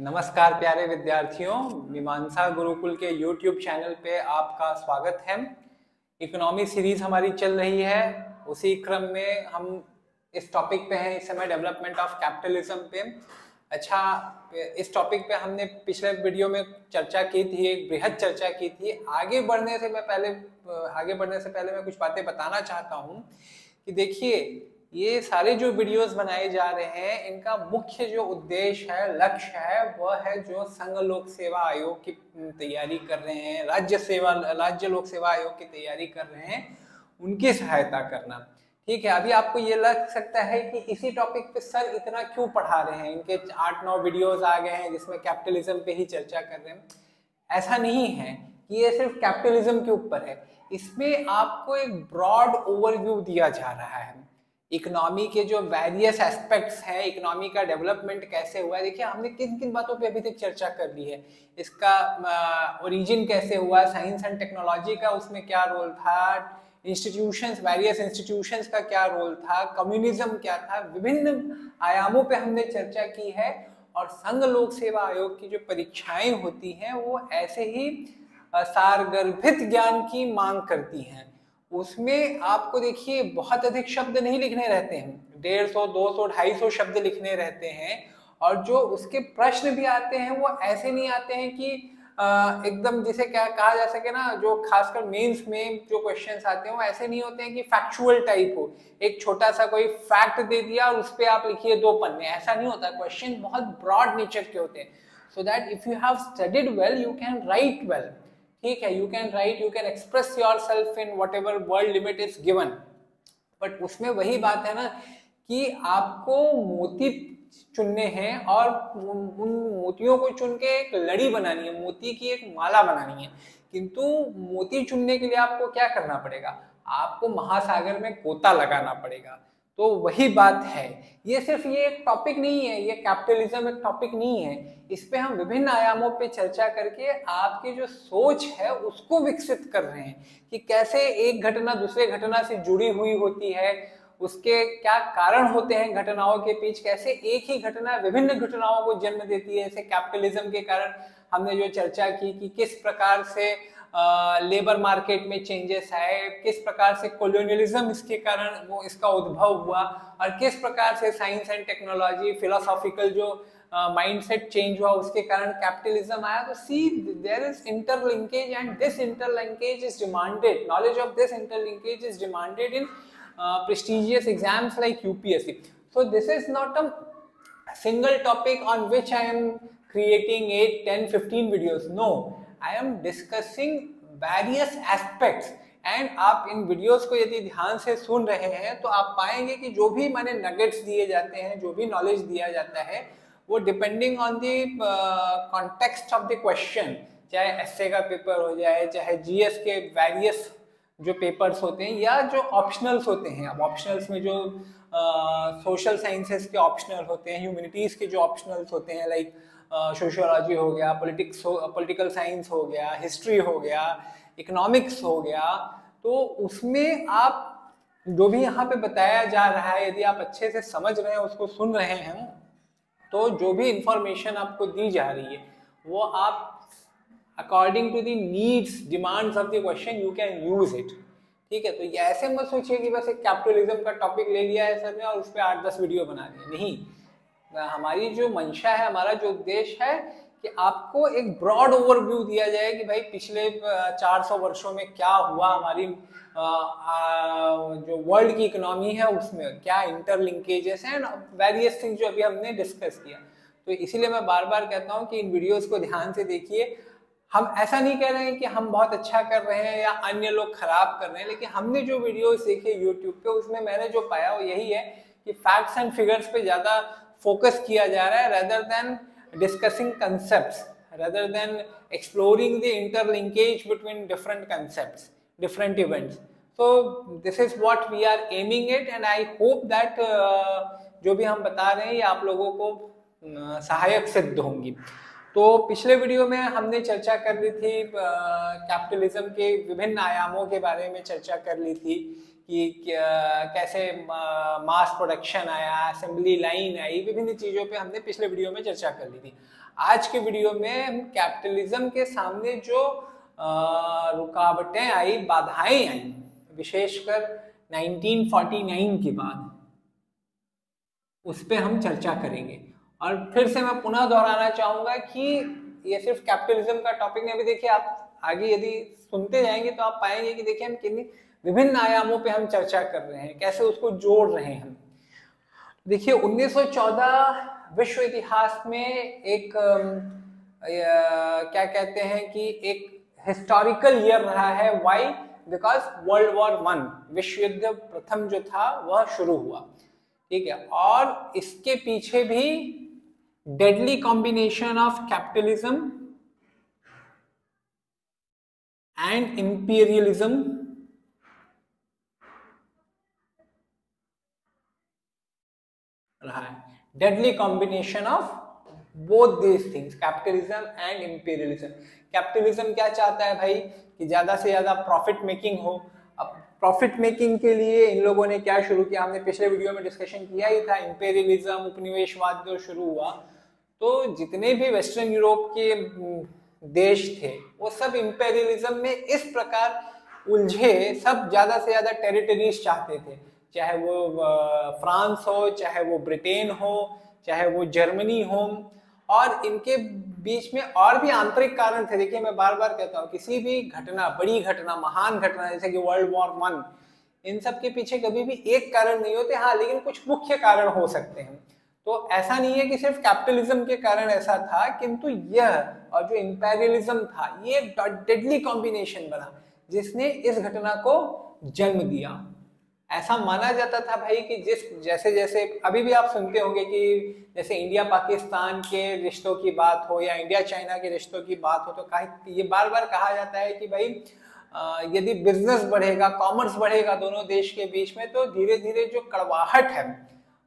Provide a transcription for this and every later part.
नमस्कार प्यारे विद्यार्थियों, मीमांसा गुरुकुल के YouTube चैनल पे आपका स्वागत है। इकोनॉमी सीरीज हमारी चल रही है, उसी क्रम में हम इस टॉपिक पे हैं इस समय, डेवलपमेंट ऑफ कैपिटलिज्म पे। अच्छा, इस टॉपिक पे हमने पिछले वीडियो में चर्चा की थी, एक बृहद चर्चा की थी। आगे बढ़ने से पहले मैं कुछ बातें बताना चाहता हूँ कि देखिए, ये सारे जो वीडियोस बनाए जा रहे हैं, इनका मुख्य जो उद्देश्य है, लक्ष्य है, वह है जो संघ लोक सेवा आयोग की तैयारी कर रहे हैं, राज्य लोक सेवा आयोग की तैयारी कर रहे हैं, उनकी सहायता करना। ठीक है, अभी आपको ये लग सकता है कि इसी टॉपिक पे सर इतना क्यों पढ़ा रहे हैं, इनके 8-9 वीडियोस आ गए हैं जिसमें कैपिटलिज्म पे ही चर्चा कर रहे हैं। ऐसा नहीं है कि ये सिर्फ कैपिटलिज्म के ऊपर है, इसमें आपको एक ब्रॉड ओवरव्यू दिया जा रहा है। इकोनॉमी के जो वेरियस एस्पेक्ट्स हैं, इकोनॉमी का डेवलपमेंट कैसे हुआ है। देखिए, हमने किन किन बातों पे अभी तक चर्चा कर ली है। इसका ओरिजिन कैसे हुआ, साइंस एंड टेक्नोलॉजी का उसमें क्या रोल था, इंस्टीट्यूशंस, वेरियस इंस्टीट्यूशंस का क्या रोल था, कम्युनिज्म क्या था, विभिन्न आयामों पे हमने चर्चा की है। और संघ लोक सेवा आयोग की जो परीक्षाएं होती हैं, वो ऐसे ही सारगर्भित ज्ञान की मांग करती हैं। उसमें आपको देखिए बहुत अधिक शब्द नहीं लिखने रहते हैं, 150, 200, 250 शब्द लिखने रहते हैं। और जो उसके प्रश्न भी आते हैं वो ऐसे नहीं आते हैं कि एकदम जिसे क्या कहा जा सके ना, जो खासकर मेंस में जो क्वेश्चंस आते हैं वो ऐसे नहीं होते हैं कि फैक्चुअल टाइप हो, एक छोटा सा कोई फैक्ट दे दिया और उस पर आप लिखिए 2 पन्ने, ऐसा नहीं होता। क्वेश्चन बहुत ब्रॉड नेचर के होते हैं, so that if you have studied well you can write well. ठीक है, you can write, you can express your self in what ever world limit is given. But उसमें वही बात है ना कि आपको मोती चुनने हैं और उन मोतियों को चुन के एक लड़ी बनानी है, मोती की एक माला बनानी है। किंतु मोती चुनने के लिए आपको क्या करना पड़ेगा, आपको महासागर में गोता लगाना पड़ेगा। तो वही बात है, ये सिर्फ ये एक टॉपिक नहीं है, ये कैपिटलिज्म एक टॉपिक नहीं है। इस पे हम विभिन्न आयामों पे चर्चा करके आपकी जो सोच है उसको विकसित कर रहे हैं कि कैसे एक घटना दूसरे घटना से जुड़ी हुई होती है, उसके क्या कारण होते हैं घटनाओं के पीछे, कैसे एक ही घटना विभिन्न घटनाओं को जन्म देती है। जैसे कैपिटलिज्म के कारण हमने जो चर्चा की कि किस प्रकार से लेबर मार्केट में चेंजेस आए, किस प्रकार से कॉलोनियलिज्म इसके कारण वो इसका उद्भव हुआ, और किस प्रकार से साइंस एंड टेक्नोलॉजी, फिलोसॉफिकल जो माइंडसेट चेंज हुआ, उसके कारण कैपिटलिज्म आया। तो see there is interlinkage and this interlinkage is demanded, knowledge of this interlinkage is demanded in prestigious exams like UPSC. So this is not a single topic on which I am creating 8, 10, 15 videos. No, I am discussing various aspects. And आप इन videos को यदि ध्यान से सुन रहे हैं तो आप पाएंगे कि जो भी मैंने नगेट्स दिए जाते हैं, जो भी नॉलेज दिया जाता है, वो depending on the context of the question, चाहे एसए का पेपर हो जाए, चाहे जीएस के वेरियस जो पेपर्स होते हैं, या जो ऑप्शनल्स होते हैं। अब ऑप्शनल्स में जो सोशल साइंसेस के ऑप्शनल होते हैं, ह्यूमैनिटीज के जो ऑप्शनल्स होते हैं, लाइक सोशियोलॉजी हो गया, पॉलिटिकल साइंस हो गया, हिस्ट्री हो गया, इकोनॉमिक्स हो गया, तो उसमें आप जो भी यहाँ पे बताया जा रहा है, यदि आप अच्छे से समझ रहे हैं, उसको सुन रहे हैं, तो जो भी इंफॉर्मेशन आपको दी जा रही है वो आप according to the needs, demands of the question you can use it. ठीक है, तो ये ऐसे मत सोचिए कि बस एक कैपिटलिज्म का टॉपिक ले लिया है सर ने और उस पर 8-10 वीडियो बना दिए। नहीं, हमारी जो मंशा है, हमारा जो उद्देश्य है कि आपको एक ब्रॉड ओवरव्यू दिया जाए कि भाई पिछले 400 वर्षों में क्या हुआ, हमारी जो वर्ल्ड की इकोनॉमी है उसमें क्या इंटरलिंकेजेस हैं, वेरियस थिंग्स जो अभी हमने डिस्कस किया। तो इसीलिए मैं बार बार कहता हूँ कि इन वीडियोस को ध्यान से देखिए। हम ऐसा नहीं कह रहे हैं कि हम बहुत अच्छा कर रहे हैं या अन्य लोग खराब कर रहे हैं, लेकिन हमने जो वीडियोस देखे यूट्यूब पे, उसमें मैंने जो पाया वो यही है कि फैक्ट्स एंड फिगर्स पे ज्यादा फोकस किया जा रहा है, rather than discussing concepts, rather than exploring the interlinkage between different concepts, different events. So this is what we are aiming at, and I hope that जो भी हम बता रहे हैं ये आप लोगों को सहायक सिद्ध होंगी। तो पिछले वीडियो में हमने चर्चा कर ली थी कैपिटलिज्म के विभिन्न आयामों के बारे में चर्चा कर ली थी कि कैसे मास प्रोडक्शन आया, असेंबली लाइन आई, विभिन्न चीजों पे हमने पिछले वीडियो में चर्चा कर ली थी। आज के वीडियो में हम कैपिटलिज्म के सामने जो रुकावटें आई, बाधाएं आई, विशेषकर 1949 के बाद, उस पर हम चर्चा करेंगे। और फिर से मैं पुनः दोहराना चाहूंगा कि ये सिर्फ कैपिटलिज्म का टॉपिक नहीं। अभी देखिए, आप आगे यदि सुनते जाएंगे तो आप पाएंगे कि देखिए हम कितनी विभिन्न आयामों पे हम चर्चा कर रहे हैं, कैसे उसको जोड़ रहे हैं हम। देखिए 1914 विश्व इतिहास में एक क्या कहते हैं कि एक हिस्टोरिकल ईयर रहा है। व्हाई? बिकॉज वर्ल्ड वॉर 1, विश्व युद्ध प्रथम जो था वह शुरू हुआ, ठीक है। और इसके पीछे भी deadly combination of capitalism and imperialism रहा है। Deadly combination of both these things, capitalism and imperialism. Capitalism क्या चाहता है भाई कि ज्यादा से ज्यादा प्रॉफिट मेकिंग हो। अब प्रॉफिट मेकिंग के लिए इन लोगों ने क्या शुरू किया, हमने पिछले वीडियो में डिस्कशन किया ही था। इंपीरियलिज्म, उपनिवेशवाद जो शुरू हुआ, तो जितने भी वेस्टर्न यूरोप के देश थे वो सब इंपीरियलिज्म में इस प्रकार उलझे, सब ज्यादा से ज्यादा टेरिटरीज चाहते थे, चाहे वो फ्रांस हो, चाहे वो ब्रिटेन हो, चाहे वो जर्मनी हो। और इनके बीच में और भी आंतरिक कारण थे। देखिए मैं बार बार कहता हूँ, किसी भी घटना, बड़ी घटना, महान घटना जैसे कि वर्ल्ड वॉर 1, इन सब के पीछे कभी भी एक कारण नहीं होते, हाँ, लेकिन कुछ मुख्य कारण हो सकते हैं। तो ऐसा नहीं है कि सिर्फ कैपिटलिज्म के कारण ऐसा था, किंतु यह और जो इंपीरियलिज्म था, ये डेडली कॉम्बिनेशन बना जिसने इस घटना को जन्म दिया। ऐसा माना जाता था भाई कि जैसे जैसे अभी भी आप सुनते होंगे कि जैसे इंडिया पाकिस्तान के रिश्तों की बात हो या इंडिया चाइना के रिश्तों की बात हो, तो ये बार बार कहा जाता है कि भाई यदि बिजनेस बढ़ेगा, कॉमर्स बढ़ेगा दोनों देश के बीच में, तो धीरे धीरे जो कड़वाहट है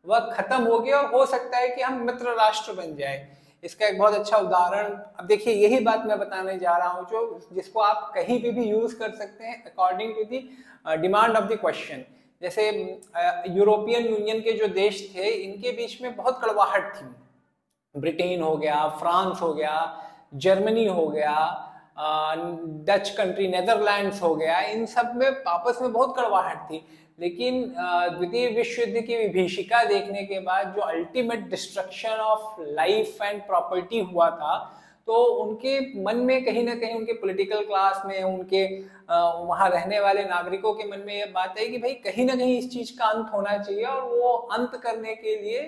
वह खत्म होगी और हो सकता है कि हम मित्र राष्ट्र बन जाए। इसका एक बहुत अच्छा उदाहरण, अब देखिए यही बात मैं बताने जा रहा हूँ जो जिसको आप कहीं पे भी यूज कर सकते हैं according to the demand of the question. जैसे यूरोपियन यूनियन के जो देश थे, इनके बीच में बहुत कड़वाहट थी। ब्रिटेन हो गया, फ्रांस हो गया, जर्मनी हो गया, डच कंट्री नेदरलैंड्स हो गया, इन सब में आपस में बहुत कड़वाहट थी। लेकिन द्वितीय विश्व युद्ध की विभीषिका देखने के बाद जो ultimate destruction of life and property हुआ था, तो उनके मन में कहीं ना कहीं, उनके पॉलिटिकल क्लास में, उनके वहां रहने वाले नागरिकों के मन में यह बात है कि भाई कहीं ना कहीं इस चीज का अंत होना चाहिए। और वो अंत करने के लिए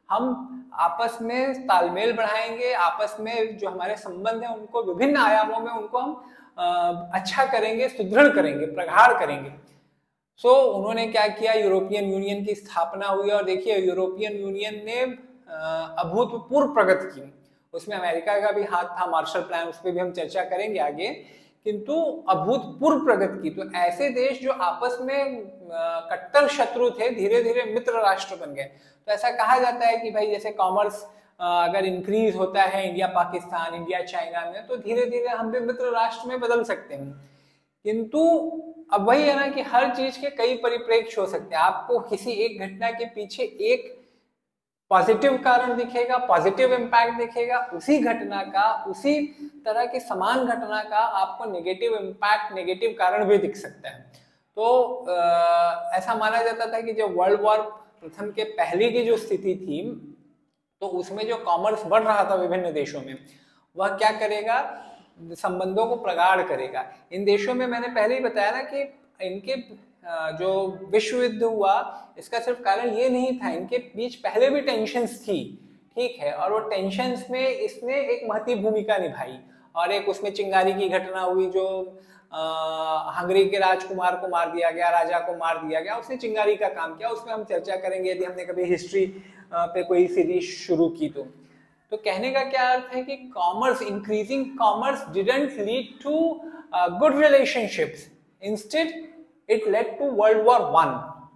हम आपस में तालमेल बढ़ाएंगे, आपस में जो हमारे संबंध है उनको विभिन्न आयामों में उनको हम अच्छा करेंगे, सुदृढ़ करेंगे, प्रगाढ़ करेंगे। सो उन्होंने क्या किया, यूरोपियन यूनियन की स्थापना हुई। और देखिए यूरोपियन यूनियन ने अभूतपूर्व प्रगति की। उसमें अमेरिका का भी हाथ था, मार्शल प्लान, उस पर भी हम चर्चा करेंगे आगे, किंतु अभूतपूर्व प्रगति की। तो ऐसे देश जो आपस में कट्टर शत्रु थे, धीरे धीरे मित्र राष्ट्र बन गए। तो ऐसा कहा जाता है कि भाई जैसे कॉमर्स अगर इंक्रीज होता है इंडिया पाकिस्तान, इंडिया चाइना में, तो धीरे धीरे हम भी मित्र राष्ट्र में बदल सकते हैं। किंतु अब वही है ना कि हर चीज के कई परिप्रेक्ष्य हो सकते हैं। आपको किसी एक घटना के पीछे एक पॉजिटिव कारण दिखेगा, पॉजिटिव इम्पैक्ट दिखेगा, उसी घटना का, उसी तरह के समान घटना का आपको नेगेटिव इम्पैक्ट, नेगेटिव कारण भी दिख सकता है। तो ऐसा माना जाता था कि जब वर्ल्ड वॉर प्रथम के पहले की जो स्थिति थी, तो उसमें जो कॉमर्स बढ़ रहा था विभिन्न देशों में, वह क्या करेगा, संबंधों को प्रगाढ़ करेगा। इन देशों में मैंने पहले ही बताया ना कि इनके जो विश्व युद्ध हुआ, इसका सिर्फ कारण ये नहीं था, इनके बीच पहले भी टेंशन्स थी, ठीक है। और वो टेंशन्स में इसने एक महत्वपूर्ण भूमिका निभाई। और एक उसमें चिंगारी की घटना हुई, जो हंगरी के राजकुमार को मार दिया गया, राजा को मार दिया गया, उसने चिंगारी का काम किया। उसमें हम चर्चा करेंगे यदि हमने कभी हिस्ट्री पे कोई सीरीज शुरू की तो कहने का क्या अर्थ है कि commerce, increasing commerce didn't lead to good relationships, instead it led to world war 1,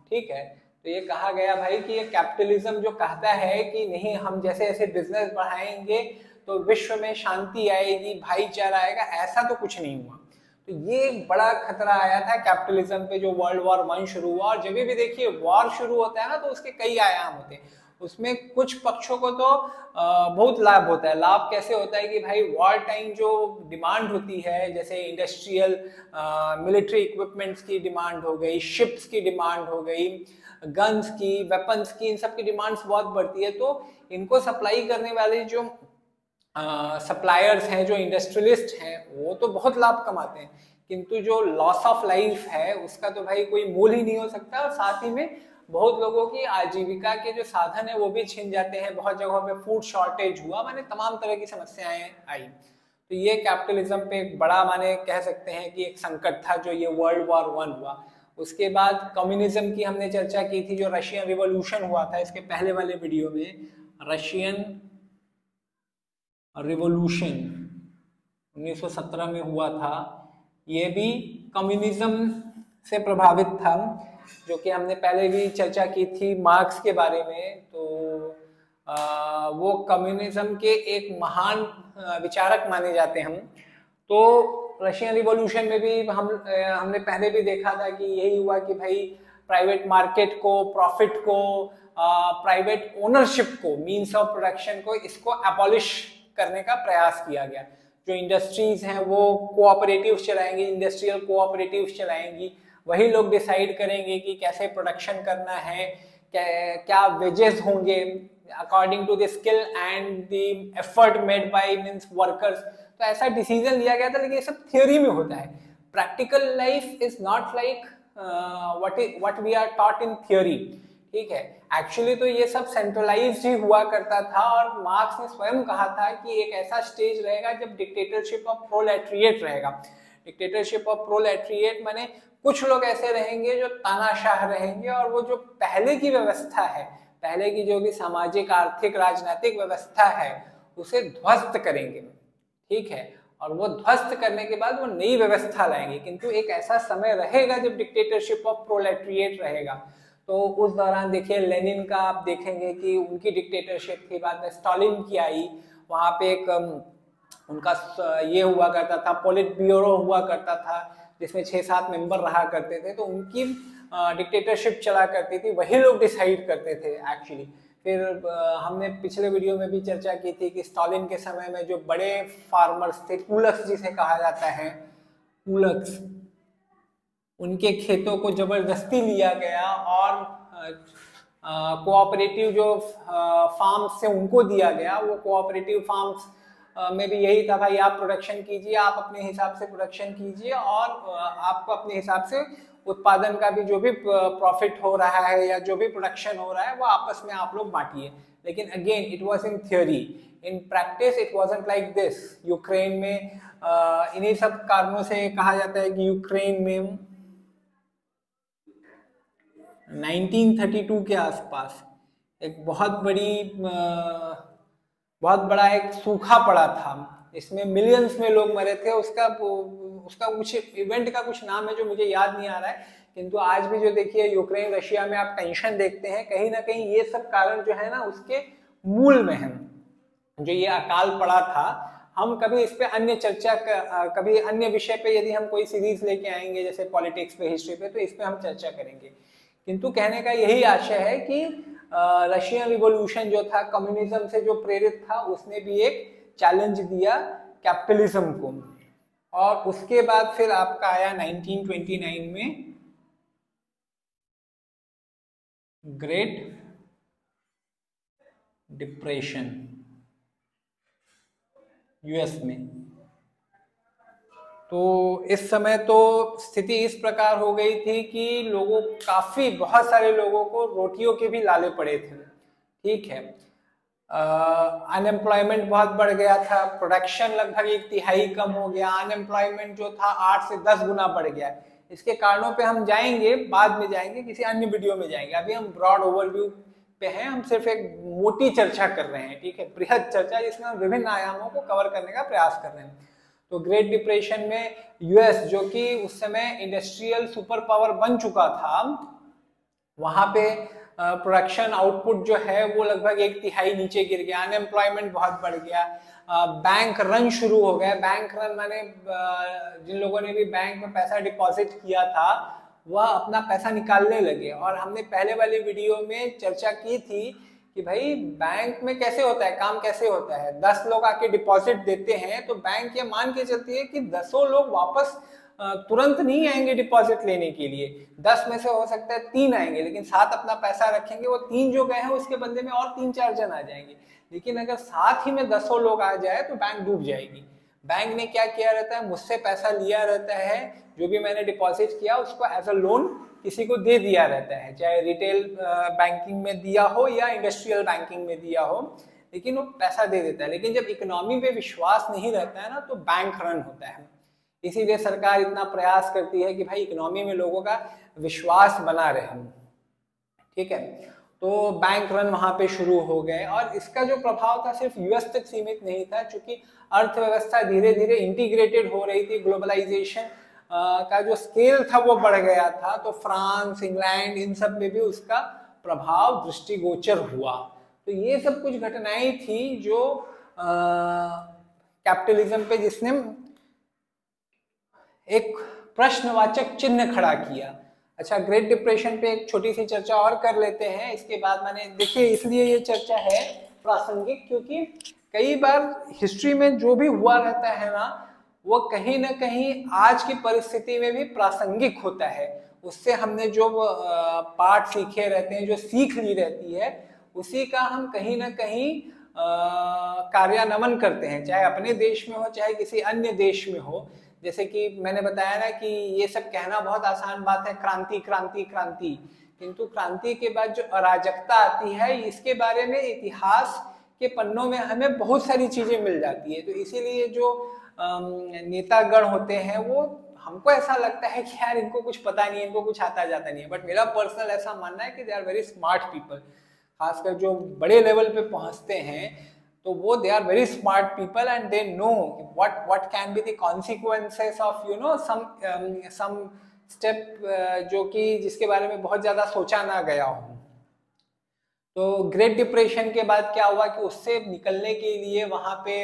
ठीक है। तो ये कहा गया भाई कि ये कैपिटलिज्म जो कहता है कि नहीं, हम जैसे जैसे बिजनेस बढ़ाएंगे तो विश्व में शांति आएगी, भाईचारा आएगा, ऐसा तो कुछ नहीं हुआ। तो ये एक बड़ा खतरा आया था कैपिटलिज्म पे जो वर्ल्ड वॉर 1 शुरू हुआ। और जब भी देखिए वॉर शुरू होता है ना तो उसके कई आयाम होते हैं। उसमें कुछ पक्षों को तो बहुत लाभ होता है। लाभ कैसे होता है कि भाई वॉर टाइम जो डिमांड होती है, जैसे इंडस्ट्रियल मिलिट्री इक्विपमेंट्स की डिमांड हो गई, शिप्स की डिमांड हो गई, गन्स की, वेपन्स की, इन सब की डिमांड्स बहुत बढ़ती है। तो इनको सप्लाई करने वाले जो सप्लायर्स हैं, जो इंडस्ट्रियलिस्ट हैं, वो तो बहुत लाभ कमाते हैं, किंतु जो लॉस ऑफ लाइफ है उसका तो भाई कोई मोल ही नहीं हो सकता। और साथ ही में बहुत लोगों की आजीविका के जो साधन है वो भी छिन जाते हैं। बहुत जगहों पे फूड शॉर्टेज हुआ, माने तमाम तरह की समस्याएं आई। तो ये कैपिटलिज्म पे एक बड़ा, माने कह सकते हैं कि एक संकट था जो ये वर्ल्ड वॉर 1 हुआ। उसके बाद कम्युनिज्म की हमने चर्चा की थी, जो रशियन रिवॉल्यूशन हुआ था इसके पहले वाले वीडियो में। रशियन रिवॉल्यूशन 1917 में हुआ था। ये भी कम्युनिज्म से प्रभावित था, जो कि हमने पहले भी चर्चा की थी मार्क्स के बारे में। तो वो कम्युनिज्म के एक महान विचारक माने जाते हैं हम। तो रशियन रिवॉल्यूशन में भी हमने पहले भी देखा था कि यही हुआ कि भाई प्राइवेट मार्केट को, प्रॉफिट को, प्राइवेट ओनरशिप को, मीन्स ऑफ प्रोडक्शन को, इसको अबॉलिश करने का प्रयास किया गया। जो इंडस्ट्रीज हैं वो कोऑपरेटिव्स चलाएंगी, इंडस्ट्रियल कोऑपरेटिव्स चलाएंगी। वही लोग डिसाइड करेंगे कि कैसे प्रोडक्शन करना है, क्या वेजेस होंगे according to the skill and the effort made by means workers. तो ऐसा डिसीजन लिया गया था, लेकिन ये सब थियोरी में होता है। Practical life is not like what we are taught in theory, ठीक है। एक्चुअली तो ये सब सेंट्रलाइज्ड ही हुआ करता था। और मार्क्स ने स्वयं कहा था कि एक ऐसा स्टेज रहेगा जब डिक्टेटरशिप ऑफ प्रोलेटरिएट रहेगा। डिक्टेटरशिप ऑफ प्रोलेटरिएट माने कुछ लोग ऐसे रहेंगे जो तानाशाह रहेंगे, और वो जो पहले की व्यवस्था है, पहले की जो भी सामाजिक, आर्थिक, राजनीतिक व्यवस्था है, उसे ध्वस्त करेंगे, ठीक है। और वो ध्वस्त करने के बाद वो नई व्यवस्था लाएंगे। किंतु एक ऐसा समय रहेगा जब डिक्टेटरशिप ऑफ प्रोलेटरिएट रहेगा। तो उस दौरान देखिए लेनिन का आप देखेंगे कि उनकी डिक्टेटरशिप थी, बाद में स्टालिन की आई। वहां पे एक उनका ये हुआ करता था, पॉलिट ब्यूरो हुआ करता था, जिसमें 6-7 मेंबर रहा करते थे। तो उनकी डिक्टेटरशिप चला करती थी, वही लोग डिसाइड करते थे एक्चुअली। फिर हमने पिछले वीडियो में भी चर्चा की थी कि स्टालिन के समय में जो बड़े फार्मर्स थे, कुलक्स जिसे कहा जाता है, कुलक्स, उनके खेतों को जबरदस्ती लिया गया और कोऑपरेटिव जो फार्म्स से उनको दिया गया। वो कोऑपरेटिव फार्म्स में भी यही था, भाई आप प्रोडक्शन कीजिए, आप अपने हिसाब से प्रोडक्शन कीजिए, और आपको अपने हिसाब से उत्पादन का भी जो भी प्रॉफिट हो रहा है या जो भी प्रोडक्शन हो रहा है वो आपस में आप लोग बांटिए। लेकिन again it was in theory, in practice it wasn't like this. Ukraine में इन्हीं सब कारणों से कहा जाता है कि यूक्रेन में 1932 के आसपास एक बहुत बड़ा एक सूखा पड़ा था। इसमें मिलियंस में लोग मरे थे। उसका कुछ इवेंट का कुछ नाम है जो मुझे याद नहीं आ रहा है, किंतु आज भी जो देखिए यूक्रेन रशिया में आप टेंशन देखते हैं, कहीं ना कहीं ये सब कारण जो है ना उसके मूल में है। जो ये अकाल पड़ा था, हम कभी इस पे अन्य चर्चा कभी अन्य विषय पे यदि हम कोई सीरीज लेके आएंगे, जैसे पॉलिटिक्स पे, हिस्ट्री पे, तो इस पे हम चर्चा करेंगे। किंतु कहने का यही आशय है कि रशियन रिवॉल्यूशन जो था कम्युनिज्म से जो प्रेरित था, उसने भी एक चैलेंज दिया कैपिटलिज्म को। और उसके बाद फिर आपका आया 1929 में ग्रेट डिप्रेशन यूएस में। तो इस समय तो स्थिति इस प्रकार हो गई थी कि बहुत सारे लोगों को रोटियों के भी लाले पड़े थे, ठीक है। अनएम्प्लॉयमेंट बहुत बढ़ गया था, प्रोडक्शन लगभग 1/3 कम हो गया, अनएम्प्लॉयमेंट जो था 8 से 10 गुना बढ़ गया। इसके कारणों पे हम जाएंगे, बाद में जाएंगे, किसी अन्य वीडियो में जाएंगे। अभी हम ब्रॉड ओवरव्यू पे हैं, हम सिर्फ एक मोटी चर्चा कर रहे हैं, ठीक है, बृहद चर्चा, जिसमें हम विभिन्न आयामों को कवर करने का प्रयास कर रहे हैं। तो ग्रेट डिप्रेशन में यूएस, जो कि उस समय इंडस्ट्रियल सुपर पावर बन चुका था, वहां पे प्रोडक्शन आउटपुट जो है वो लगभग 1/3 नीचे गिर गया, अनएम्प्लॉयमेंट बहुत बढ़ गया, बैंक रन शुरू हो गया। बैंक रन माने जिन लोगों ने भी बैंक में पैसा डिपॉजिट किया था वह अपना पैसा निकालने लगे। और हमने पहले वाली वीडियो में चर्चा की थी कि भाई बैंक में कैसे होता है, काम कैसे होता है। 10 लोग आके डिपॉजिट देते हैं तो बैंक ये मान के चलती है कि 10 लोग वापस तुरंत नहीं आएंगे डिपॉजिट लेने के लिए। 10 में से हो सकता है 3 आएंगे, लेकिन 7 अपना पैसा रखेंगे। वो 3 जो गए हैं उसके बदले में और 3-4 जन आ जाएंगे। लेकिन अगर साथ ही में 10 लोग आ जाए तो बैंक डूब जाएगी। बैंक ने क्या किया रहता है, मुझसे पैसा लिया रहता है, जो भी मैंने डिपॉजिट किया उसको एज अ लोन किसी को दे दिया रहता है, चाहे रिटेल बैंकिंग में दिया हो या इंडस्ट्रियल बैंकिंग में दिया हो, लेकिन वो पैसा दे देता है। लेकिन जब इकोनॉमी पे विश्वास नहीं रहता है ना तो बैंक रन होता है। इसीलिए सरकार इतना प्रयास करती है कि भाई इकोनॉमी में लोगों का विश्वास बना रहे। ठीक है, तो बैंक रन वहां पे शुरू हो गए। और इसका जो प्रभाव था सिर्फ यूएस तक सीमित नहीं था, क्योंकि अर्थव्यवस्था धीरे धीरे इंटीग्रेटेड हो रही थी, ग्लोबलाइजेशन का जो स्केल था वो बढ़ गया था। तो फ्रांस, इंग्लैंड, इन सब में भी उसका प्रभाव दृष्टिगोचर हुआ। तो ये सब कुछ घटनाएं थी जो कैपिटलिज्म पे जिसने एक प्रश्नवाचक चिन्ह खड़ा किया। अच्छा, ग्रेट डिप्रेशन पे एक छोटी सी चर्चा और कर लेते हैं, इसके बाद मैंने देखिए इसलिए ये चर्चा है प्रासंगिक, क्योंकि कई बार हिस्ट्री में जो भी हुआ रहता है ना वो कहीं ना कहीं आज की परिस्थिति में भी प्रासंगिक होता है। उससे हमने जो पाठ सीखे रहते हैं, जो सीख ली रहती है, उसी का हम कहीं ना कहीं कार्यान्वयन करते हैं, चाहे अपने देश में हो चाहे किसी अन्य देश में हो। जैसे कि मैंने बताया ना कि ये सब कहना बहुत आसान बात है, क्रांति क्रांति क्रांति, किंतु क्रांति के बाद जो अराजकता आती है इसके बारे में इतिहास के पन्नों में हमें बहुत सारी चीजें मिल जाती है। तो इसीलिए जो नेतागण होते हैं वो हमको ऐसा लगता है कि यार इनको कुछ पता नहीं है, इनको कुछ आता जाता नहीं है, बट मेरा पर्सनल ऐसा मानना है कि they are very smart people. खासकर जो बड़े लेवल पे पहुंचते हैं तो वो they are very smart people and they know what can be the consequences of some step जो कि जिसके बारे में बहुत ज्यादा सोचा ना गया हो। तो ग्रेट डिप्रेशन के बाद क्या हुआ कि उससे निकलने के लिए वहां पे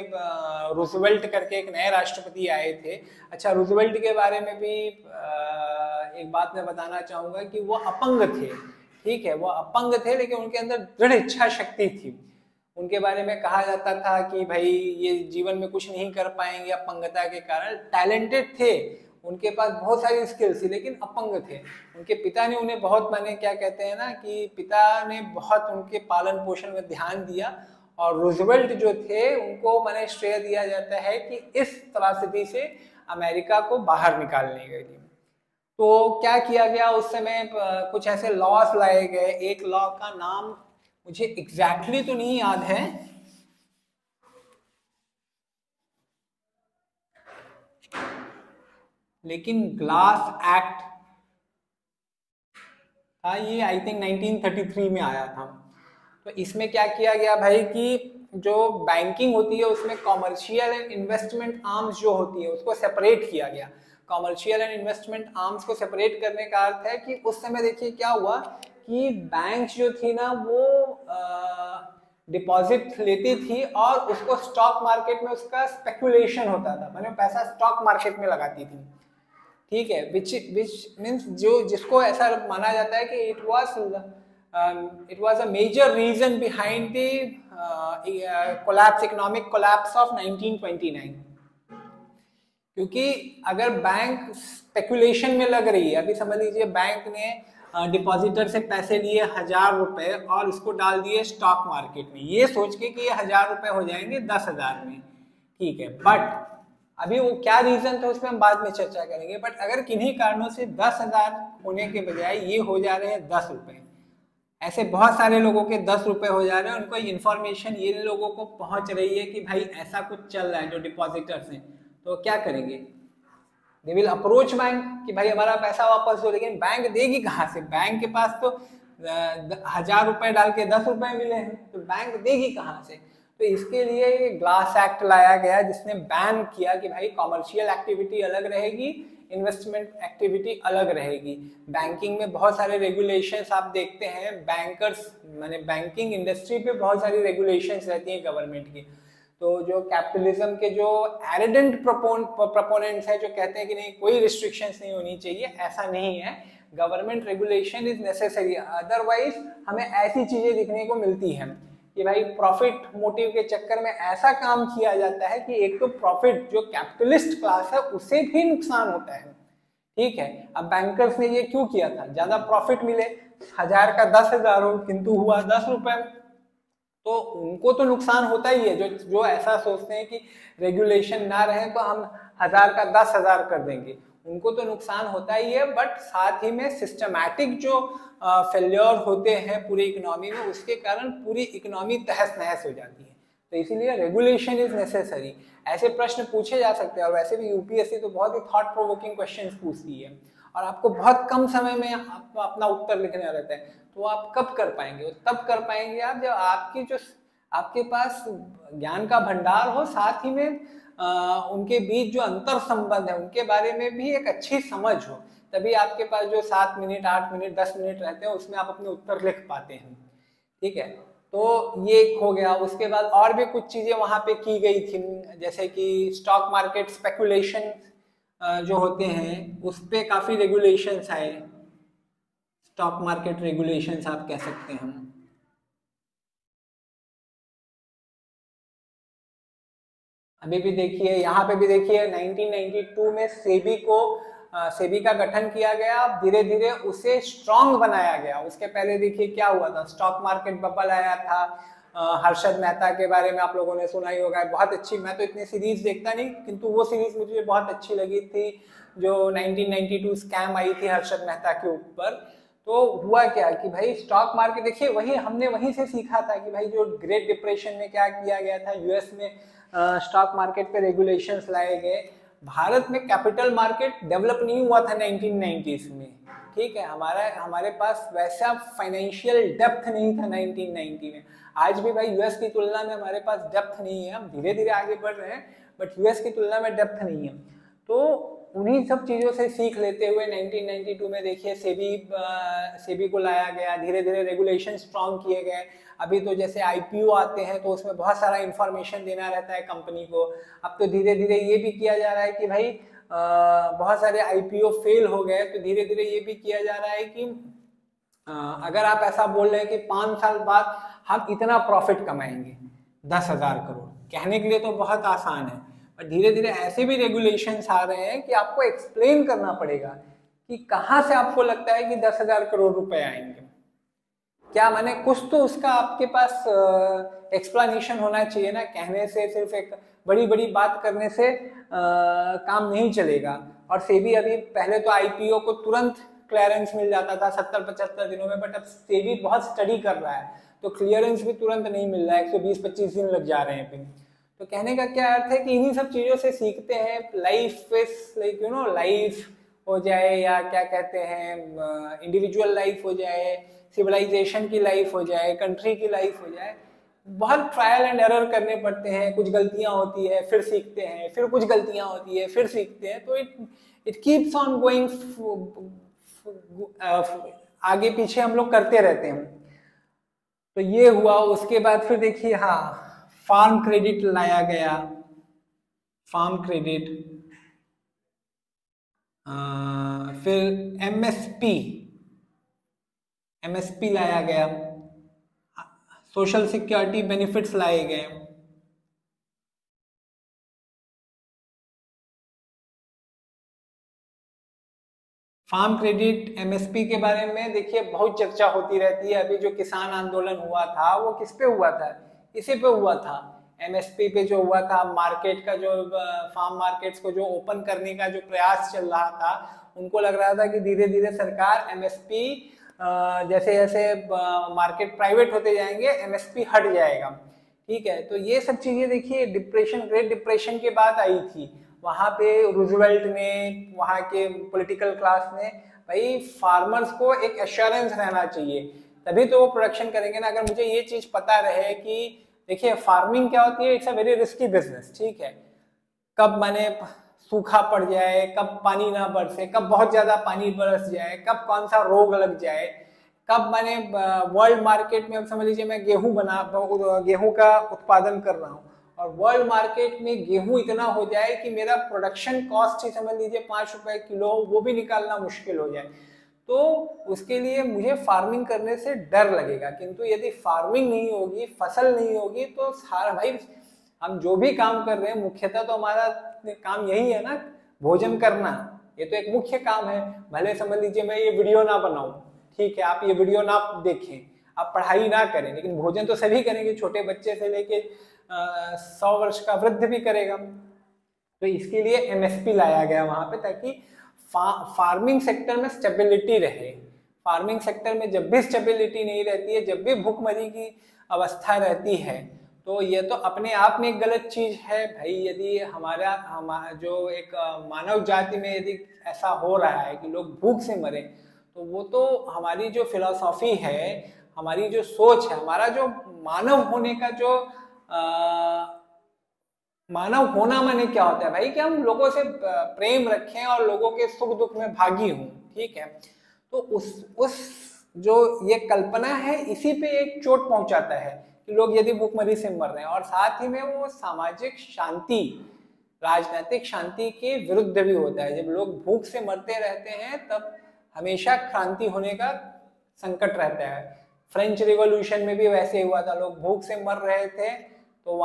रूजवेल्ट करके एक नए राष्ट्रपति आए थे। अच्छा, रूजवेल्ट के बारे में भी एक बात मैं बताना चाहूंगा कि वो अपंग थे। ठीक है, वो अपंग थे लेकिन उनके अंदर दृढ़ इच्छा शक्ति थी। उनके बारे में कहा जाता था कि भाई ये जीवन में कुछ नहीं कर पाएंगे अपंगता के कारण। टैलेंटेड थे, उनके पास बहुत सारी स्किल्स थी, लेकिन अपंग थे। उनके पिता ने उन्हें बहुत, माने क्या कहते हैं ना कि पिता ने बहुत उनके पालन पोषण में ध्यान दिया। और रूजवेल्ट जो थे उनको माने श्रेय दिया जाता है कि इस त्रासदी से अमेरिका को बाहर निकालने के लिए। तो क्या किया गया उस समय, कुछ ऐसे लॉस लाए गए। एक लॉ का नाम मुझे एग्जैक्टली तो नहीं याद है, लेकिन ग्लास एक्ट था ये, आई थिंक 1933 में आया था। तो इसमें क्या किया गया भाई कि जो बैंकिंग होती है उसमें कॉमर्शियल एंड इन्वेस्टमेंट आर्म्स जो होती है उसको सेपरेट किया गया। कॉमर्शियल एंड इन्वेस्टमेंट आर्म्स को सेपरेट करने का अर्थ है कि उस समय देखिए क्या हुआ कि बैंक जो थी ना वो डिपॉजिट लेती थी और उसको स्टॉक मार्केट में उसका स्पेकुलेशन होता था, मैंने पैसा स्टॉक मार्केट में लगाती थी। ठीक है, विच मीन्स जो जिसको ऐसा माना जाता है कि it was a major reason behind the collapse, economic collapse of 1929। क्योंकि अगर बैंक स्पेकुलेशन में लग रही है, अभी समझ लीजिए बैंक ने डिपॉजिटर से पैसे लिए 1000 रुपए और इसको डाल दिए स्टॉक मार्केट में, ये सोच के कि ये 1000 रुपए हो जाएंगे 10,000 में। ठीक है, बट अभी वो क्या रीजन था उसमें हम बाद में चर्चा करेंगे। बट अगर किन्हीं कारणों से 10,000 होने के बजाय ये हो जा रहे हैं 10 रुपए, ऐसे बहुत सारे लोगों के 10 रुपए हो जा रहे हैं, उनको इन्फॉर्मेशन ये लोगों को पहुंच रही है कि भाई ऐसा कुछ चल रहा है जो डिपॉजिटर्स हैं, तो क्या करेंगे, दे विल अप्रोच बैंक कि भाई हमारा पैसा वापस दो। लेकिन बैंक देगी कहाँ से, बैंक के पास तो 1000 रुपए डाल के 10 रुपए मिले हैं, तो बैंक देगी कहाँ से। तो इसके लिए ग्लास एक्ट लाया गया जिसने बैन किया कि भाई कॉमर्शियल एक्टिविटी अलग रहेगी, इन्वेस्टमेंट एक्टिविटी अलग रहेगी। बैंकिंग में बहुत सारे रेगुलेशंस आप देखते हैं, बैंकर्स माने बैंकिंग इंडस्ट्री पे बहुत सारी रेगुलेशंस रहती हैं गवर्नमेंट की। तो जो कैपिटलिज्म के जो एरिडेंट प्रोपोनेंट्स है, जो कहते हैं कि नहीं कोई रिस्ट्रिक्शंस नहीं होनी चाहिए, ऐसा नहीं है। Government regulation is necessary, otherwise हमें ऐसी चीजें दिखने को मिलती हैं कि भाई प्रॉफिट मोटिव के चक्कर में ऐसा काम किया जाता है कि एक तो प्रॉफिट जो कैपिटलिस्ट क्लास है उसे भी नुकसान होता है। ठीक है, अब बैंकर्स ने ये क्यों किया था? ज्यादा प्रॉफिट मिले, 1000 का 10,000 हो किंतु हुआ 10 रुपए, तो उनको तो नुकसान होता ही है। जो ऐसा सोचते हैं कि रेगुलेशन ना रहे तो हम 1000 का 10,000 कर देंगे, उनको तो नुकसान होता ही है। बट साथ ही में सिस्टमैटिक जो फेल्योर होते हैं पूरी इकोनॉमी में, उसके कारण पूरी इकोनॉमी तहस नहस हो जाती है। तो इसीलिए रेगुलेशन इज नेसेसरी। ऐसे प्रश्न पूछे जा सकते हैं, और वैसे भी यूपीएससी तो बहुत ही थॉट प्रोवोकिंग क्वेश्चंस पूछती है, और आपको बहुत कम समय में आपको अपना उत्तर लिखना रहता है। तो आप कब कर पाएंगे? तब कर पाएंगे आप जब आपके पास ज्ञान का भंडार हो, साथ ही में उनके बीच जो अंतर संबंध है उनके बारे में भी एक अच्छी समझ हो। तभी आपके पास जो 7 मिनट 8 मिनट 10 मिनट रहते हैं उसमें आप अपने उत्तर लिख पाते हैं। ठीक है, तो ये हो गया। उसके बाद और भी कुछ चीजें वहां पे की गई थी, जैसे कि स्टॉक मार्केट स्पेकुलेशन जो होते हैं उस पे काफी रेगुलेशंस आए। स्टॉक मार्केट रेगुलेशंस आप कह सकते हैं। अभी भी देखिए, यहाँ पे भी देखिए 1992 में सेबी का गठन किया गया। धीरे धीरे उसे स्ट्रॉन्ग बनाया गया। उसके पहले देखिए क्या हुआ था, स्टॉक मार्केट बबल आया था। हर्षद मेहता के बारे में आप लोगों ने सुना ही होगा, बहुत अच्छी, मैं तो इतनी सीरीज देखता नहीं किंतु वो सीरीज मुझे बहुत अच्छी लगी थी, जो 1992 स्कैम आई थी हर्षद मेहता के ऊपर। तो हुआ क्या कि भाई स्टॉक मार्केट देखिए, वही हमने वहीं से सीखा था कि भाई जो ग्रेट डिप्रेशन में क्या किया गया था, यूएस में स्टॉक मार्केट पे रेगुलेशंस लाए गए। भारत में कैपिटल मार्केट डेवलप नहीं हुआ था 1990s में। ठीक है, हमारे पास वैसा फाइनेंशियल डेप्थ नहीं था 1990 में। आज भी भाई यूएस की तुलना में हमारे पास डेप्थ नहीं है, हम धीरे धीरे आगे बढ़ रहे हैं, बट यूएस की तुलना में डेप्थ नहीं है। तो उन्हीं सब चीजों से सीख लेते हुए 1992 में देखिए सेबी को लाया गया। धीरे धीरे रेगुलेशन स्ट्रॉन्ग किए गए। अभी तो जैसे आईपीओ आते हैं तो उसमें बहुत सारा इंफॉर्मेशन देना रहता है कंपनी को। अब तो धीरे धीरे ये भी किया जा रहा है कि भाई बहुत सारे आईपीओ फेल हो गए, तो धीरे धीरे ये भी किया जा रहा है कि अगर आप ऐसा बोल रहे हैं कि 5 साल बाद हम इतना प्रॉफिट कमाएंगे 10,000 करोड़, कहने के लिए तो बहुत आसान है, पर धीरे धीरे ऐसे भी रेगुलेशंस आ रहे हैं कि आपको एक्सप्लेन करना पड़ेगा कि कहाँ से आपको लगता है कि 10,000 करोड़ रुपए आएंगे। क्या माने, कुछ तो उसका आपके पास एक्सप्लेनेशन होना चाहिए ना। कहने से, सिर्फ एक बड़ी बड़ी बात करने से काम नहीं चलेगा। और सेबी अभी, पहले तो आईपीओ को तुरंत क्लियरेंस मिल जाता था 70-75 दिनों में, बट अब सेबी बहुत स्टडी कर रहा है तो क्लियरेंस भी तुरंत नहीं मिल रहा है, 120-25 दिन लग जा रहे हैं फिर। तो कहने का क्या अर्थ है कि इन्हीं सब चीजों से सीखते हैं। लाइफ इज लाइक लाइफ हो जाए, या क्या कहते हैं इंडिविजुअल लाइफ हो जाए, सिविलाइजेशन की लाइफ हो जाए, कंट्री की लाइफ हो जाए, बहुत ट्रायल एंड एरर करने पड़ते हैं। कुछ गलतियां होती है फिर सीखते हैं, फिर कुछ गलतियां होती है फिर सीखते हैं। तो इट कीप्स ऑन गोइंग, आगे पीछे हम लोग करते रहते हैं। तो ये हुआ। उसके बाद फिर देखिए, हाँ, फार्म क्रेडिट लाया गया। फार्म क्रेडिट, फिर एमएसपी लाया गया। सोशल सिक्योरिटी बेनिफिट्स लाए गए। फार्म क्रेडिट, एमएसपी के बारे में देखिए बहुत चर्चा होती रहती है। अभी जो किसान आंदोलन हुआ था वो किस पे हुआ था? इसी पे हुआ था, एमएसपी पे जो हुआ था। मार्केट का जो फार्म मार्केट्स को जो ओपन करने का जो प्रयास चल रहा था, उनको लग रहा था कि धीरे धीरे सरकार एमएसपी, जैसे जैसे मार्केट प्राइवेट होते जाएंगे एमएसपी हट जाएगा। ठीक है, तो ये सब चीजें देखिए ग्रेट डिप्रेशन के बाद आई थी। वहां पे रूजवेल्ट ने, वहां के पॉलिटिकल क्लास ने, भाई फार्मर्स को एक एश्योरेंस रहना चाहिए, तभी तो वो प्रोडक्शन करेंगे ना। अगर मुझे ये चीज पता रहे कि देखिए फार्मिंग क्या होती है, it's a very risky business. ठीक है, कब माने सूखा पड़ जाए, कब पानी ना बरसे, कब बहुत ज्यादा पानी बरस जाए, कब कौन सा रोग लग जाए, कब मैंने वर्ल्ड मार्केट में, अब समझ लीजिए मैं गेहूं का उत्पादन कर रहा हूँ और वर्ल्ड मार्केट में गेहूं इतना हो जाए कि मेरा प्रोडक्शन कॉस्ट ही समझ लीजिए 5 रुपए किलो, वो भी निकालना मुश्किल हो जाए, तो उसके लिए मुझे फार्मिंग करने से डर लगेगा। किंतु यदि फार्मिंग नहीं होगी, फसल नहीं होगी, तो सारा भाई हम जो भी काम कर रहे हैं मुख्यतः तो हमारा काम यही है ना, भोजन करना, ये तो एक मुख्य काम है। भले समझ लीजिए मैं ये वीडियो ना बनाऊं, ठीक है, आप ये वीडियो ना देखें, आप पढ़ाई ना करें, लेकिन भोजन तो सभी करेंगे, छोटे बच्चे से लेके 100 वर्ष का वृद्ध भी करेगा। तो इसके लिए एमएसपी लाया गया वहां पे, ताकि फार्मिंग सेक्टर में स्टेबिलिटी रहे। फार्मिंग सेक्टर में जब भी स्टेबिलिटी नहीं रहती है, जब भी भूखमरी की अवस्था रहती है, तो ये तो अपने आप में एक गलत चीज है भाई। यदि हमारा जो एक मानव जाति में यदि ऐसा हो रहा है कि लोग भूख से मरे, तो वो तो हमारी जो फिलॉसफी है, हमारी जो सोच है, हमारा जो मानव होने का जो मानव होना माने क्या होता है भाई, कि हम लोगों से प्रेम रखें और लोगों के सुख दुख में भागी हूं, ठीक है। तो उस जो ये कल्पना है, इसी पे एक चोट पहुंचाता है कि लोग यदि भूखमरी से मर रहे हैं, और साथ ही में वो सामाजिक शांति, राजनीतिक शांति के विरुद्ध भी होता है। जब लोग भूख से मरते रहते हैं, तब हमेशा क्रांति होने का संकट रहता है। फ्रेंच रिवॉल्यूशन में भी वैसे हुआ था, लोग भूख से मर रहे थे, तो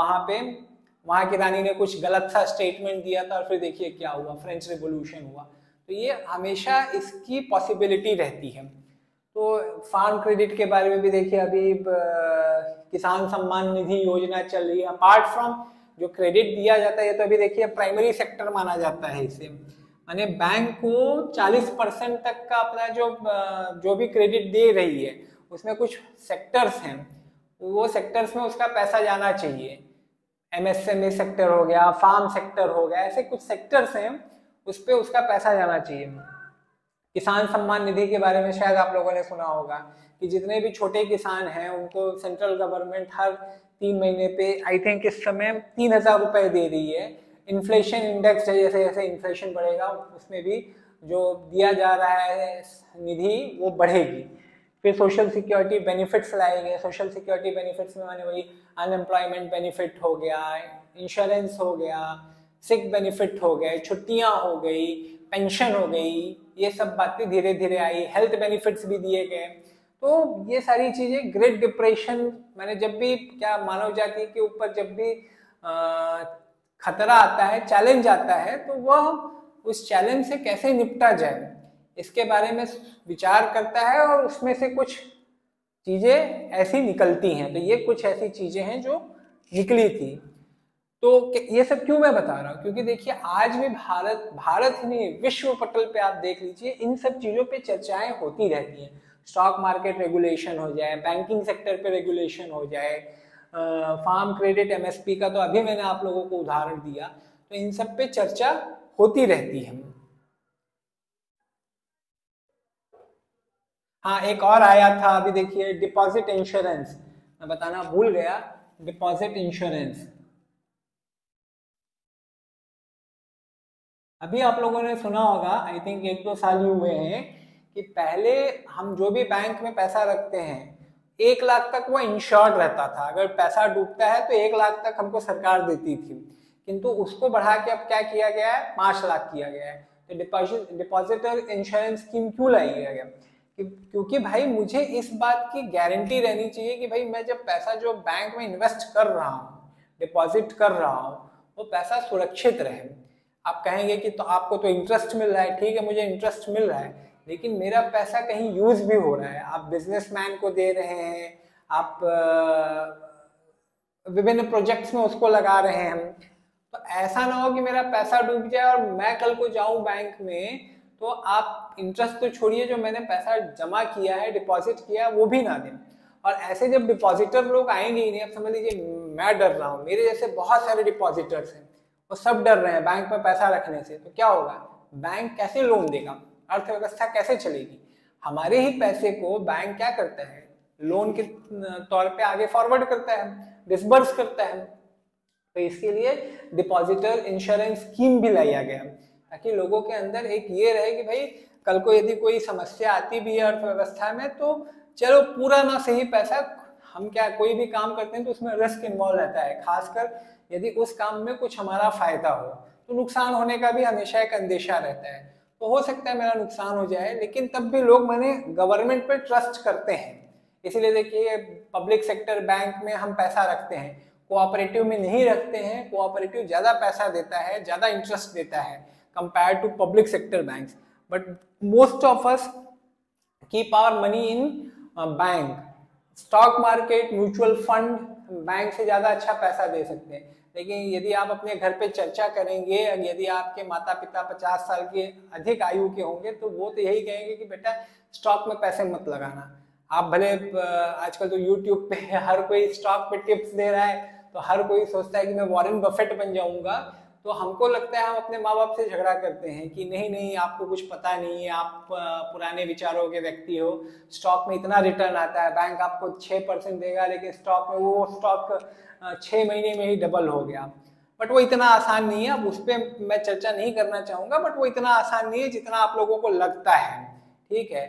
वहां की रानी ने कुछ गलत सा स्टेटमेंट दिया था, और फिर देखिए क्या हुआ, फ्रेंच रिवॉल्यूशन हुआ। तो ये हमेशा इसकी पॉसिबिलिटी रहती है। तो फार्म क्रेडिट के बारे में भी देखिए, अभी किसान सम्मान निधि योजना चल रही है। अपार्ट फ्रॉम जो क्रेडिट दिया जाता है, ये तो अभी देखिए प्राइमरी सेक्टर माना जाता है इसे, माने बैंक को 40% तक का अपना जो भी क्रेडिट दे रही है, उसमें कुछ सेक्टर्स हैं, वो सेक्टर्स में उसका पैसा जाना चाहिए। एमएसएमई सेक्टर हो गया, फार्म सेक्टर हो गया, ऐसे कुछ सेक्टर्स हैं, उस पर उसका पैसा जाना चाहिए। किसान सम्मान निधि के बारे में शायद आप लोगों ने सुना होगा कि जितने भी छोटे किसान हैं, उनको सेंट्रल गवर्नमेंट हर 3 महीने पे, आई थिंक इस समय 3,000 रुपए दे रही है। इन्फ्लेशन इंडेक्स है, जैसे जैसे इन्फ्लेशन बढ़ेगा, उसमें भी जो दिया जा रहा है निधि वो बढ़ेगी। फिर सोशल सिक्योरिटी बेनिफिट्स लाए गए। सोशल सिक्योरिटी बेनिफिट्स में माने वही अनएम्प्लॉयमेंट बेनिफिट हो गया, इंश्योरेंस हो गया, सिक बेनिफिट हो गए, छुट्टियां हो गई, पेंशन हो गई, ये सब बातें धीरे धीरे आई। हेल्थ बेनिफिट्स भी दिए गए। तो ये सारी चीजें, ग्रेट डिप्रेशन, मैंने जब भी क्या मानव जाति के ऊपर जब भी खतरा आता है, चैलेंज आता है, तो वह उस चैलेंज से कैसे निपटा जाए, इसके बारे में विचार करता है, और उसमें से कुछ चीजें ऐसी निकलती हैं। तो ये कुछ ऐसी चीजें हैं जो निकली थी। तो ये सब क्यों मैं बता रहा हूँ, क्योंकि देखिए आज भी भारत ही नहीं, विश्व पटल पे आप देख लीजिए, इन सब चीजों पे चर्चाएं होती रहती हैं। स्टॉक मार्केट रेगुलेशन हो जाए, बैंकिंग सेक्टर पे रेगुलेशन हो जाए, फार्म क्रेडिट, एमएसपी का तो अभी मैंने आप लोगों को उदाहरण दिया, तो इन सब पे चर्चा होती रहती है। हाँ, एक और आया था अभी, देखिए डिपॉजिट इंश्योरेंस, मैं बताना भूल गया, डिपॉजिट इंश्योरेंस। अभी आप लोगों ने सुना होगा, आई थिंक 1-2 साल ही हुए हैं, कि पहले हम जो भी बैंक में पैसा रखते हैं, 1 लाख तक वो इंश्योर्ड रहता था। अगर पैसा डूबता है तो 1 लाख तक हमको सरकार देती थी, किंतु उसको बढ़ा के अब क्या किया गया है, 5 लाख किया गया है। तो डिपॉजिटर इंश्योरेंस स्कीम क्यों लाई गया? क्योंकि भाई मुझे इस बात की गारंटी रहनी चाहिए कि भाई मैं जब पैसा जो बैंक में इन्वेस्ट कर रहा हूँ, डिपॉजिट कर रहा हूँ, वो पैसा सुरक्षित रहे। आप कहेंगे कि तो आपको तो इंटरेस्ट मिल रहा है, ठीक है, मुझे इंटरेस्ट मिल रहा है, लेकिन मेरा पैसा कहीं यूज भी हो रहा है, आप बिजनेसमैन को दे रहे हैं, आप विभिन्न प्रोजेक्ट्स में उसको लगा रहे हैं। तो ऐसा ना हो कि मेरा पैसा डूब जाए और मैं कल को जाऊं बैंक में, तो आप इंटरेस्ट तो छोड़िए, जो मैंने पैसा जमा किया है, डिपॉजिट किया है, वो भी ना दें। और ऐसे जब डिपॉजिटर लोग आएंगे ही नहीं, अब समझ लीजिए मैं डर रहा हूँ, मेरे जैसे बहुत सारे डिपॉजिटर्स हैं, वो सब डर रहे हैं बैंक में पैसा रखने से, तो क्या होगा, बैंक कैसे लोन देगा, अर्थव्यवस्था कैसे चलेगी? हमारे ही पैसे को बैंक क्या करता है, लोन के तौर पे आगे फॉरवर्ड करता है, डिसबर्स करता है। तो इसके लिए डिपॉजिटर इंश्योरेंस स्कीम भी लाया गया ताकि लोगों के अंदर एक ये रहे कि भाई कल को यदि कोई समस्या आती भी है अर्थव्यवस्था में तो चलो पूरा ना सही पैसा, हम क्या कोई भी काम करते हैं तो उसमें रिस्क इन्वॉल्व रहता है, खासकर यदि उस काम में कुछ हमारा फायदा हो तो नुकसान होने का भी हमेशा एक अंदेशा रहता है। तो हो सकता है मेरा नुकसान हो जाए, लेकिन तब भी लोग मैंने गवर्नमेंट पे ट्रस्ट करते हैं। इसीलिए देखिए पब्लिक सेक्टर बैंक में हम पैसा रखते हैं, कोऑपरेटिव में नहीं रखते हैं। कोऑपरेटिव ज्यादा पैसा देता है, ज्यादा इंटरेस्ट देता है compare to public sector banks, but most of us keep our money in bank. Stock market, mutual fund bank से ज्यादा अच्छा पैसा दे सकते हैं। लेकिन यदि आप अपने घर पे चर्चा करेंगे, यदि आपके माता पिता 50 साल के अधिक आयु के होंगे तो वो तो यही कहेंगे कि बेटा स्टॉक में पैसे मत लगाना। आप भले आजकल तो यूट्यूब पे हर कोई स्टॉक पे टिप्स दे रहा है, तो हर कोई सोचता है कि मैं वॉरेन बफेट बन जाऊंगा। तो हमको लगता है हम अपने माँ बाप से झगड़ा करते हैं कि नहीं नहीं आपको कुछ पता नहीं है, आप पुराने विचारों के व्यक्ति हो, स्टॉक में इतना रिटर्न आता है, बैंक आपको 6% देगा, लेकिन स्टॉक में वो स्टॉक 6 महीने में ही डबल हो गया। बट वो इतना आसान नहीं है, अब उस पर मैं चर्चा नहीं करना चाहूंगा, बट वो इतना आसान नहीं है जितना आप लोगों को लगता है। ठीक है,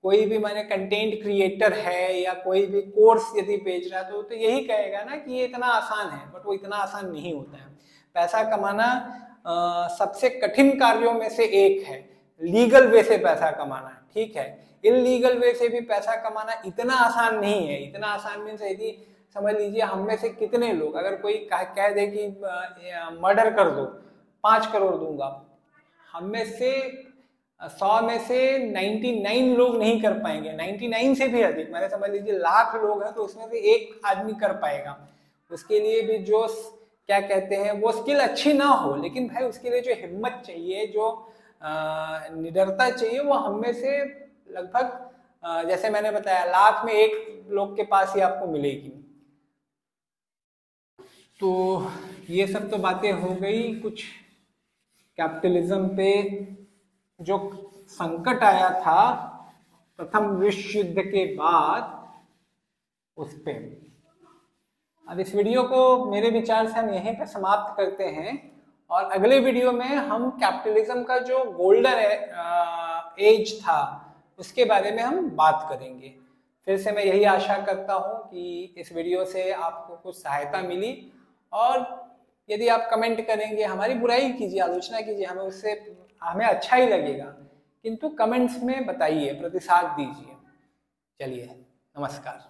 कोई भी माने कंटेंट क्रिएटर है या कोई भी कोर्स यदि बेच रहा है तो यही कहेगा ना कि ये इतना आसान है, बट वो इतना आसान नहीं होता है। पैसा कमाना सबसे कठिन कार्यों में से एक है, लीगल वे से पैसा कमाना। ठीक है, इलीगल वे से भी पैसा कमाना इतना आसान नहीं है। इतना आसान मीन्स यदि समझ लीजिए हम में से कितने लोग, अगर कोई कह दे कि मर्डर कर दो 5 करोड़ दूंगा, हम में से 100 में से 99 लोग नहीं कर पाएंगे, 99 से भी अधिक, मैंने समझ लीजिए लाख लोग हैं तो उसमें से एक आदमी कर पाएगा। उसके लिए भी जो क्या कहते हैं वो स्किल अच्छी ना हो, लेकिन भाई उसके लिए जो हिम्मत चाहिए, जो निडरता चाहिए, वो हम में से लगभग जैसे मैंने बताया लाख में एक लोग के पास ही आपको मिलेगी। तो ये सब तो बातें हो गई कुछ कैपिटलिज्म पे जो संकट आया था प्रथम विश्व युद्ध के बाद उस पे। अब इस वीडियो को मेरे विचार से हम यहीं पे समाप्त करते हैं और अगले वीडियो में हम कैपिटलिज्म का जो गोल्डन एज था उसके बारे में हम बात करेंगे। फिर से मैं यही आशा करता हूँ कि इस वीडियो से आपको कुछ सहायता मिली, और यदि आप कमेंट करेंगे, हमारी बुराई कीजिए, आलोचना कीजिए, हमें अच्छा ही लगेगा, किंतु कमेंट्स में बताइए, प्रतिसाद दीजिए। चलिए, नमस्कार।